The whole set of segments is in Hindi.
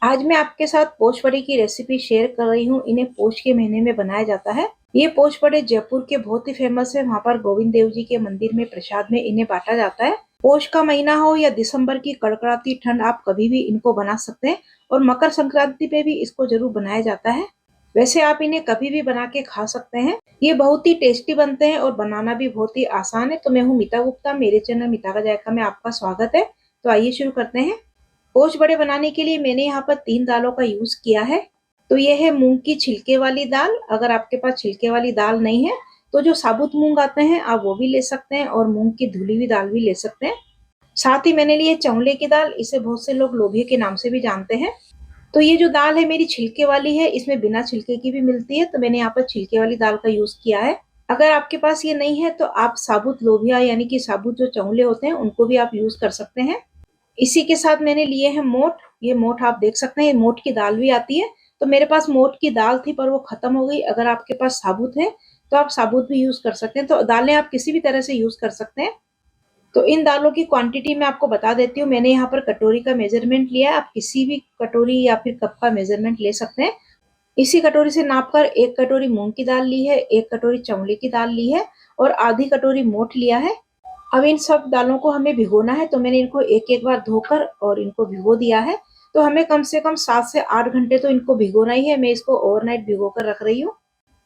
आज मैं आपके साथ पोच वड़े की रेसिपी शेयर कर रही हूँ। इन्हें पोच के महीने में बनाया जाता है। ये पोच वड़े जयपुर के बहुत ही फेमस है। वहाँ पर गोविंद देव जी के मंदिर में प्रसाद में इन्हें बांटा जाता है। पोष का महीना हो या दिसंबर की कड़कड़ाती ठंड, आप कभी भी इनको बना सकते हैं और मकर संक्रांति पे भी इसको जरूर बनाया जाता है। वैसे आप इन्हें कभी भी बना के खा सकते हैं। ये बहुत ही टेस्टी बनते हैं और बनाना भी बहुत ही आसान है। तो मैं हूँ मीता गुप्ता, मेरे चैनल मीता का जायका में आपका स्वागत है। तो आइए शुरू करते हैं। पोच बड़े बनाने के लिए मैंने यहाँ पर 3 दालों का यूज किया है। तो ये है मूंग की छिलके वाली दाल। अगर आपके पास छिलके वाली दाल नहीं है तो जो साबुत मूंग आते हैं आप वो भी ले सकते हैं और मूंग की धुली हुई दाल भी ले सकते हैं। साथ ही मैंने लिए चौले की दाल। इसे बहुत से लोग लोबिया के नाम से भी जानते हैं। तो ये जो दाल है मेरी छिलके वाली है, इसमें बिना छिलके की भी मिलती है। तो मैंने यहाँ पर छिलके वाली दाल का यूज किया है। अगर आपके पास ये नहीं है तो आप साबुत लोबिया यानी कि साबुत जो चौले होते हैं उनको भी आप यूज कर सकते हैं। इसी के साथ मैंने लिए हैं मोठ। ये मोठ आप देख सकते हैं, मोठ की दाल भी आती है। तो मेरे पास मोठ की दाल थी पर वो खत्म हो गई। अगर आपके पास साबुत है तो आप साबुत भी यूज कर सकते हैं। तो दालें आप किसी भी तरह से यूज कर सकते हैं। तो इन दालों की क्वांटिटी मैं आपको बता देती हूँ। मैंने यहाँ पर कटोरी का मेजरमेंट लिया है। आप किसी भी कटोरी या फिर कप का मेजरमेंट ले सकते हैं। इसी कटोरी से नापकर 1 कटोरी मूंग की दाल ली है, 1 कटोरी चौले की दाल ली है और आधी कटोरी मोठ लिया है। अब इन सब दालों को हमें भिगोना है। तो मैंने इनको एक एक बार धोकर और इनको भिगो दिया है। तो हमें कम से कम 7 से 8 घंटे तो इनको भिगोना ही है। मैं इसको ओवरनाइट भिगो कर रख रही हूँ।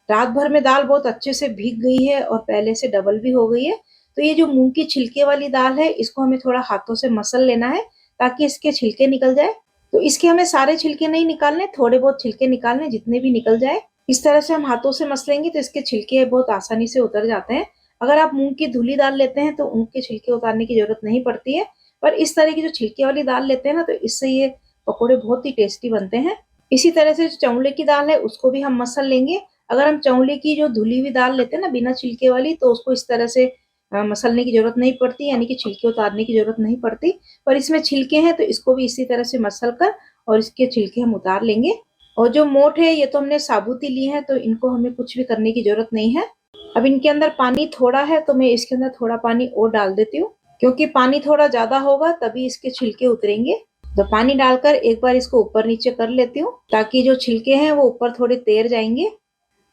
रात भर में दाल बहुत अच्छे से भीग गई है और पहले से डबल भी हो गई है। तो ये जो मूंग की छिलके वाली दाल है, इसको हमें थोड़ा हाथों से मसल लेना है ताकि इसके छिलके निकल जाए। तो इसके हमें सारे छिलके नहीं निकालने, थोड़े बहुत छिलके निकालने, जितने भी निकल जाए। इस तरह से हम हाथों से मसलेंगे तो इसके छिलके बहुत आसानी से उतर जाते हैं। अगर आप मूंग की धुली दाल लेते हैं तो उनके छिलके उतारने की जरूरत नहीं पड़ती है। पर इस तरह की जो छिलके वाली दाल लेते हैं ना, तो इससे ये पकौड़े बहुत ही टेस्टी बनते हैं। इसी तरह से जो चौले की दाल है उसको भी हम मसल लेंगे। अगर हम चौले की जो धुली हुई दाल लेते हैं ना बिना छिलके वाली, तो उसको इस तरह से मसलने की जरूरत नहीं पड़ती, यानी कि छिलके उतारने की जरूरत नहीं पड़ती। पर इसमें छिलके हैं तो इसको भी इसी तरह से मसल कर और इसके छिलके हम उतार लेंगे। और जो मोठ है ये तो हमने साबुत ही लिए हैं, तो इनको हमें कुछ भी करने की जरूरत नहीं है। अब इनके अंदर पानी थोड़ा है तो मैं इसके अंदर थोड़ा पानी और डाल देती हूँ, क्योंकि पानी थोड़ा ज्यादा होगा तभी इसके छिलके उतरेंगे। तो पानी डालकर एक बार इसको ऊपर नीचे कर लेती हूँ ताकि जो छिलके हैं वो ऊपर थोड़े तैर जाएंगे।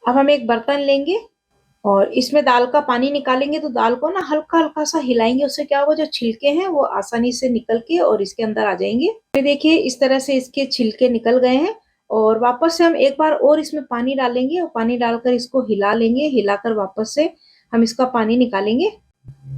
अब हम एक बर्तन लेंगे और इसमें दाल का पानी निकालेंगे। तो दाल को ना हल्का हल्का सा हिलाएंगे, उससे क्या होगा, जो छिलके हैं वो आसानी से निकल के और इसके अंदर आ जाएंगे। फिर देखिए इस तरह से इसके छिलके निकल गए हैं। और वापस से हम एक बार और इसमें पानी डालेंगे और पानी डालकर इसको हिला लेंगे। हिलाकर वापस से हम इसका पानी निकालेंगे।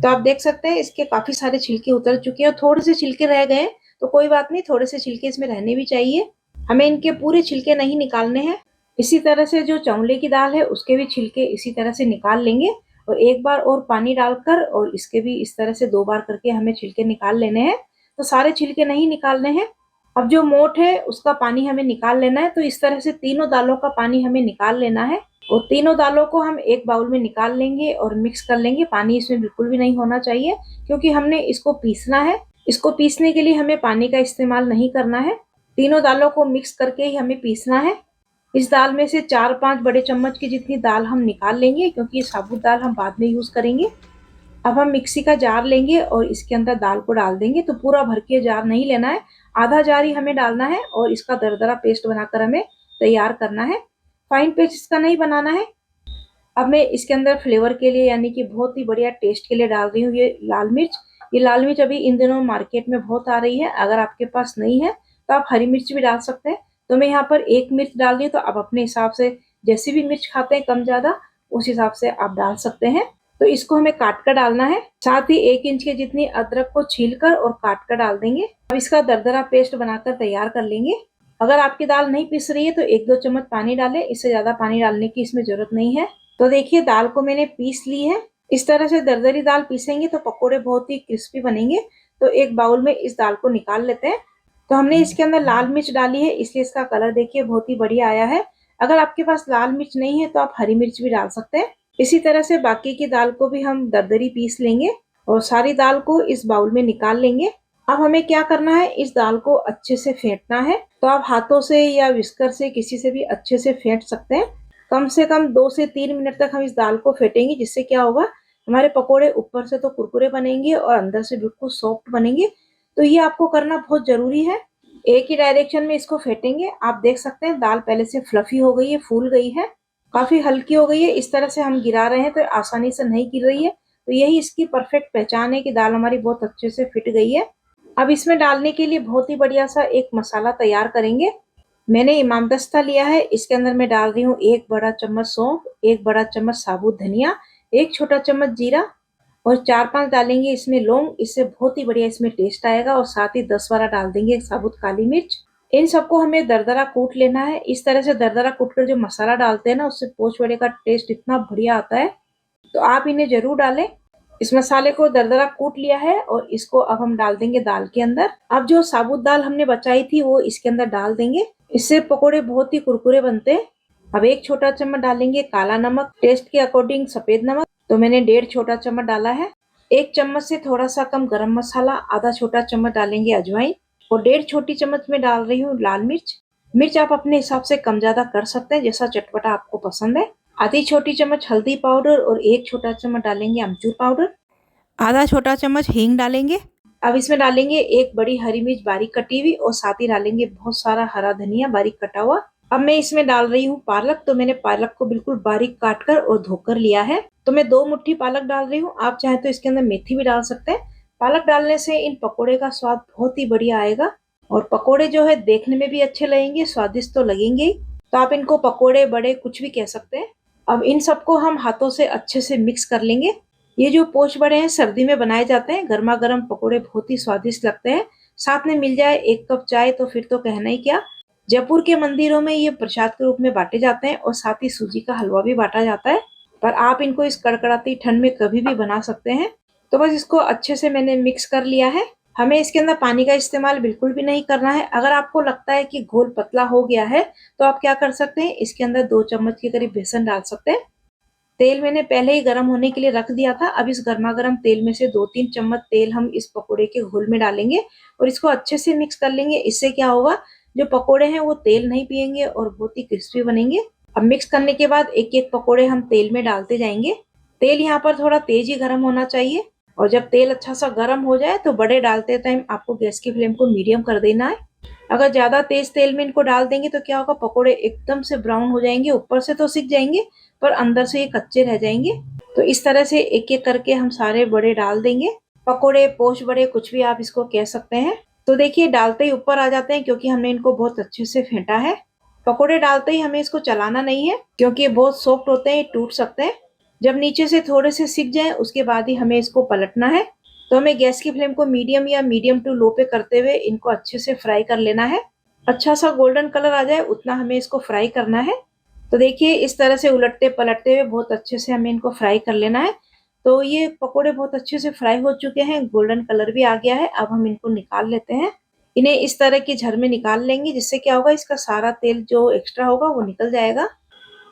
तो आप देख सकते हैं इसके काफी सारे छिलके उतर चुके हैं और थोड़े से छिलके रह गए हैं। तो कोई बात नहीं, थोड़े से छिलके इसमें रहने भी चाहिए। हमें इनके पूरे छिलके नहीं निकालने हैं। इसी तरह से जो चौले की दाल है उसके भी छिलके इसी तरह से निकाल लेंगे। और एक बार और पानी डालकर और इसके भी इस तरह से 2 बार करके हमें छिलके निकाल लेने हैं। तो सारे छिलके नहीं निकालने हैं। अब जो मोठ है उसका पानी हमें निकाल लेना है। तो इस तरह से तीनों दालों का पानी हमें निकाल लेना है। और तीनों दालों को हम एक बाउल में निकाल लेंगे और मिक्स कर लेंगे। पानी इसमें बिल्कुल भी नहीं होना चाहिए, क्योंकि हमने इसको पीसना है। इसको पीसने के लिए हमें पानी का इस्तेमाल नहीं करना है। तीनों दालों को मिक्स करके ही हमें पीसना है। इस दाल में से 4-5 बड़े चम्मच की जितनी दाल हम निकाल लेंगे, क्योंकि ये साबुत दाल हम बाद में यूज करेंगे। अब हम मिक्सी का जार लेंगे और इसके अंदर दाल को डाल देंगे। तो पूरा भर के जार नहीं लेना है, आधा जार ही हमें डालना है और इसका दरदरा पेस्ट बनाकर हमें तैयार करना है। फाइन पेस्ट इसका नहीं बनाना है। अब मैं इसके अंदर फ्लेवर के लिए, यानी कि बहुत ही बढ़िया टेस्ट के लिए डाल रही हूँ ये लाल मिर्च। ये लाल मिर्च अभी इन दिनों मार्केट में बहुत आ रही है। अगर आपके पास नहीं है तो आप हरी मिर्च भी डाल सकते हैं। तो मैं यहाँ पर 1 मिर्च डाल रही हूँ। तो आप अपने हिसाब से जैसी भी मिर्च खाते हैं कम ज्यादा, उस हिसाब से आप डाल सकते हैं। तो इसको हमें काट कर डालना है। साथ ही 1 इंच के जितनी अदरक को छील कर और काट कर डाल देंगे। अब इसका दरदरा पेस्ट बनाकर तैयार कर लेंगे। अगर आपकी दाल नहीं पिस रही है तो 1-2 चम्मच पानी डालें, इससे ज्यादा पानी डालने की इसमें जरूरत नहीं है। तो देखिए दाल को मैंने पीस ली है। इस तरह से दरदरी दाल पीसेंगे तो पकोड़े बहुत ही क्रिस्पी बनेंगे। तो एक बाउल में इस दाल को निकाल लेते हैं। तो हमने इसके अंदर लाल मिर्च डाली है, इसलिए इसका कलर देखिए बहुत ही बढ़िया आया है। अगर आपके पास लाल मिर्च नहीं है तो आप हरी मिर्च भी डाल सकते हैं। इसी तरह से बाकी की दाल को भी हम दरदरी पीस लेंगे और सारी दाल को इस बाउल में निकाल लेंगे। अब हमें क्या करना है, इस दाल को अच्छे से फेंटना है। तो आप हाथों से या विस्कर से किसी से भी अच्छे से फेंट सकते हैं। कम से कम 2 से 3 मिनट तक हम इस दाल को फेंटेंगे, जिससे क्या होगा, हमारे पकोड़े ऊपर से तो कुरकुरे बनेंगे और अंदर से बिल्कुल सॉफ्ट बनेंगे। तो ये आपको करना बहुत जरूरी है। एक ही डायरेक्शन में इसको फेंटेंगे। आप देख सकते हैं दाल पहले से फ्लफी हो गई है, फूल गई है, काफी हल्की हो गई है। इस तरह से हम गिरा रहे हैं तो आसानी से नहीं गिर रही है। तो यही इसकी परफेक्ट पहचान है कि दाल हमारी बहुत अच्छे से फिट गई है। अब इसमें डालने के लिए बहुत ही बढ़िया सा एक मसाला तैयार करेंगे। मैंने इमाम दस्ता लिया है, इसके अंदर मैं डाल रही हूँ 1 बड़ा चम्मच सौंफ, 1 बड़ा चम्मच साबुत धनिया, 1 छोटा चम्मच जीरा और 4-5 डालेंगे इसमें लौंग। इससे बहुत ही बढ़िया इसमें टेस्ट आएगा। और साथ ही 10-12 डाल देंगे साबुत काली मिर्च। इन सबको हमें दरदरा कूट लेना है। इस तरह से दरदरा कूट कर जो मसाला डालते हैं ना, उससे पोच वड़े का टेस्ट इतना बढ़िया आता है, तो आप इन्हें जरूर डालें। इस मसाले को दरदरा कूट लिया है और इसको अब हम डाल देंगे दाल के अंदर। अब जो साबुत दाल हमने बचाई थी वो इसके अंदर डाल देंगे। इससे पकोड़े बहुत ही कुरकुरे बनते हैं। अब 1 छोटा चम्मच डालेंगे काला नमक, टेस्ट के अकॉर्डिंग सफेद नमक तो मैंने 1.5 छोटा चम्मच डाला है। 1 चम्मच से थोड़ा सा कम गरम मसाला, आधा छोटा चम्मच डालेंगे अजवाइन और 1.5 छोटी चम्मच में डाल रही हूँ लाल मिर्च। मिर्च आप अपने हिसाब से कम ज्यादा कर सकते हैं, जैसा चटपटा आपको पसंद है। आधी छोटी चम्मच हल्दी पाउडर और 1 छोटा चम्मच डालेंगे अमचूर पाउडर। आधा छोटा चम्मच हींग डालेंगे। अब इसमें डालेंगे 1 बड़ी हरी मिर्च बारीक कटी हुई और साथ ही डालेंगे बहुत सारा हरा धनिया बारीक कटा हुआ। अब मैं इसमें डाल रही हूँ पालक। तो मैंने पालक को बिल्कुल बारीक काट कर और धोकर लिया है। तो मैं 2 मुट्ठी पालक डाल रही हूँ। आप चाहे तो इसके अंदर मेथी भी डाल सकते हैं। पालक डालने से इन पकोड़े का स्वाद बहुत ही बढ़िया आएगा और पकोड़े जो है देखने में भी अच्छे लगेंगे, स्वादिष्ट तो लगेंगे ही। तो आप इनको पकोड़े बड़े कुछ भी कह सकते हैं। अब इन सबको हम हाथों से अच्छे से मिक्स कर लेंगे। ये जो पोच बड़े हैं सर्दी में बनाए जाते हैं। गर्मा गर्म पकोड़े बहुत ही स्वादिष्ट लगते हैं। साथ में मिल जाए 1 कप चाय तो फिर तो कहना ही क्या। जयपुर के मंदिरों में ये प्रसाद के रूप में बांटे जाते हैं और साथ ही सूजी का हलवा भी बांटा जाता है। पर आप इनको इस कड़कड़ाती ठंड में कभी भी बना सकते हैं। तो बस इसको अच्छे से मैंने मिक्स कर लिया है। हमें इसके अंदर पानी का इस्तेमाल बिल्कुल भी नहीं करना है। अगर आपको लगता है कि घोल पतला हो गया है तो आप क्या कर सकते हैं, इसके अंदर 2 चम्मच के करीब बेसन डाल सकते हैं। तेल मैंने पहले ही गर्म होने के लिए रख दिया था। अब इस गर्मा गर्म तेल में से 2-3 चम्मच तेल हम इस पकोड़े के घोल में डालेंगे और इसको अच्छे से मिक्स कर लेंगे। इससे क्या होगा, जो पकोड़े हैं वो तेल नहीं पिएंगे और बहुत ही क्रिस्पी बनेंगे। अब मिक्स करने के बाद एक एक पकोड़े हम तेल में डालते जाएंगे। तेल यहाँ पर थोड़ा तेज ही गर्म होना चाहिए और जब तेल अच्छा सा गर्म हो जाए तो बड़े डालते टाइम आपको गैस की फ्लेम को मीडियम कर देना है। अगर ज्यादा तेज तेल में इनको डाल देंगे तो क्या होगा, पकोड़े एकदम से ब्राउन हो जाएंगे, ऊपर से तो सिक जाएंगे पर अंदर से ये कच्चे रह जाएंगे। तो इस तरह से एक एक करके हम सारे बड़े डाल देंगे। पकोड़े, पोच बड़े, कुछ भी आप इसको कह सकते हैं। तो देखिए डालते ही ऊपर आ जाते हैं क्योंकि हमने इनको बहुत अच्छे से फेंटा है। पकोड़े डालते ही हमें इसको चलाना नहीं है क्योंकि ये बहुत सॉफ्ट होते हैं, ये टूट सकते हैं। जब नीचे से थोड़े से सिक जाए उसके बाद ही हमें इसको पलटना है। तो हमें गैस की फ्लेम को मीडियम या मीडियम टू लो पे करते हुए इनको अच्छे से फ्राई कर लेना है। अच्छा सा गोल्डन कलर आ जाए उतना हमें इसको फ्राई करना है। तो देखिए इस तरह से उलटते पलटते हुए बहुत अच्छे से हमें इनको फ्राई कर लेना है। तो ये पकोड़े बहुत अच्छे से फ्राई हो चुके हैं, गोल्डन कलर भी आ गया है। अब हम इनको निकाल लेते हैं। इन्हें इस तरह की झर में निकाल लेंगे, जिससे क्या होगा, इसका सारा तेल जो एक्स्ट्रा होगा वो निकल जाएगा।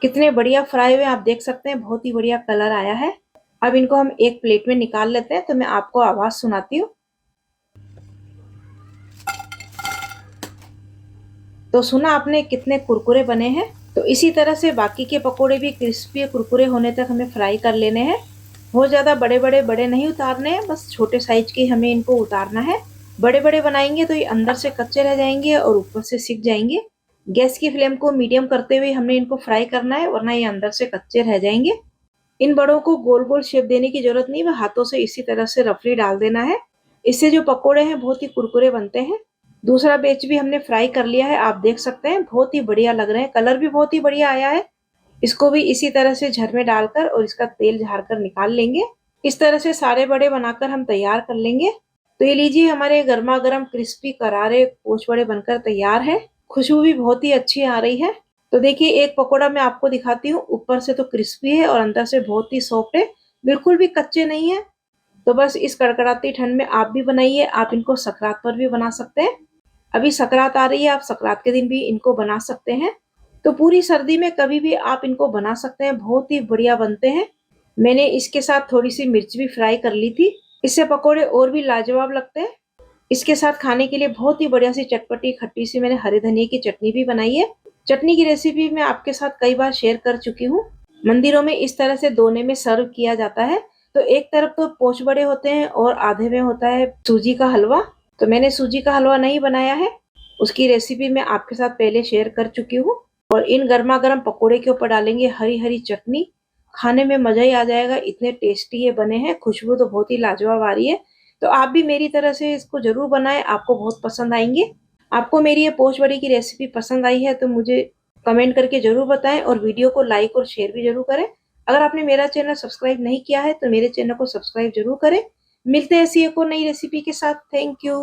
कितने बढ़िया फ्राई हुए आप देख सकते हैं, बहुत ही बढ़िया कलर आया है। अब इनको हम एक प्लेट में निकाल लेते हैं। तो मैं आपको आवाज सुनाती हूँ। तो सुना आपने कितने कुरकुरे बने हैं। तो इसी तरह से बाकी के पकोड़े भी क्रिस्पी कुरकुरे होने तक हमें फ्राई कर लेने हैं। बहुत ज्यादा बड़े बड़े बड़े नहीं उतारने हैं, बस छोटे साइज के हमें इनको उतारना है। बड़े बड़े बनाएंगे तो ये अंदर से कच्चे रह जाएंगे और ऊपर से सिक जाएंगे। गैस की फ्लेम को मीडियम करते हुए हमने इनको फ्राई करना है, वरना ये अंदर से कच्चे रह जाएंगे। इन बड़ों को गोल गोल शेप देने की जरूरत नहीं, वह हाथों से इसी तरह से रफली डाल देना है। इससे जो पकोड़े हैं बहुत ही कुरकुरे बनते हैं। दूसरा बैच भी हमने फ्राई कर लिया है, आप देख सकते हैं बहुत ही बढ़िया लग रहे हैं, कलर भी बहुत ही बढ़िया आया है। इसको भी इसी तरह से झर में डालकर और इसका तेल झाड़ कर निकाल लेंगे। इस तरह से सारे बड़े बनाकर हम तैयार कर लेंगे। तो ये लीजिए हमारे गर्मा गर्म क्रिस्पी करारे पोच बड़े बनकर तैयार है। खुशबू भी बहुत ही अच्छी आ रही है। तो देखिए एक पकोड़ा मैं आपको दिखाती हूँ, ऊपर से तो क्रिस्पी है और अंदर से बहुत ही सॉफ्ट है, बिल्कुल भी कच्चे नहीं है। तो बस इस कड़कड़ाती ठंड में आप भी बनाइए। आप इनको सकरात पर भी बना सकते हैं। अभी सकरात आ रही है, आप सकरात के दिन भी इनको बना सकते हैं। तो पूरी सर्दी में कभी भी आप इनको बना सकते हैं, बहुत ही बढ़िया बनते हैं। मैंने इसके साथ थोड़ी सी मिर्च भी फ्राई कर ली थी, इससे पकोड़े और भी लाजवाब लगते हैं। इसके साथ खाने के लिए बहुत ही बढ़िया सी चटपटी खट्टी सी मैंने हरे धनिया की चटनी भी बनाई है। चटनी की रेसिपी मैं आपके साथ कई बार शेयर कर चुकी हूँ। मंदिरों में इस तरह से दोने में सर्व किया जाता है। तो एक तरफ तो पोच बड़े होते हैं और आधे में होता है सूजी का हलवा। तो मैंने सूजी का हलवा नहीं बनाया है, उसकी रेसिपी मैं आपके साथ पहले शेयर कर चुकी हूँ। और इन गर्मा गर्म पकोड़े के ऊपर डालेंगे हरी हरी चटनी, खाने में मजा ही आ जाएगा, इतने टेस्टी ये बने हैं, खुशबू तो बहुत ही लाजवाब आ रही है। तो आप भी मेरी तरह से इसको जरूर बनाएं, आपको बहुत पसंद आएंगे। आपको मेरी ये पोच बड़ी की रेसिपी पसंद आई है तो मुझे कमेंट करके जरूर बताएं और वीडियो को लाइक और शेयर भी जरूर करें। अगर आपने मेरा चैनल सब्सक्राइब नहीं किया है तो मेरे चैनल को सब्सक्राइब जरूर करें। मिलते हैं ऐसी एक और नई रेसिपी के साथ। Thank you.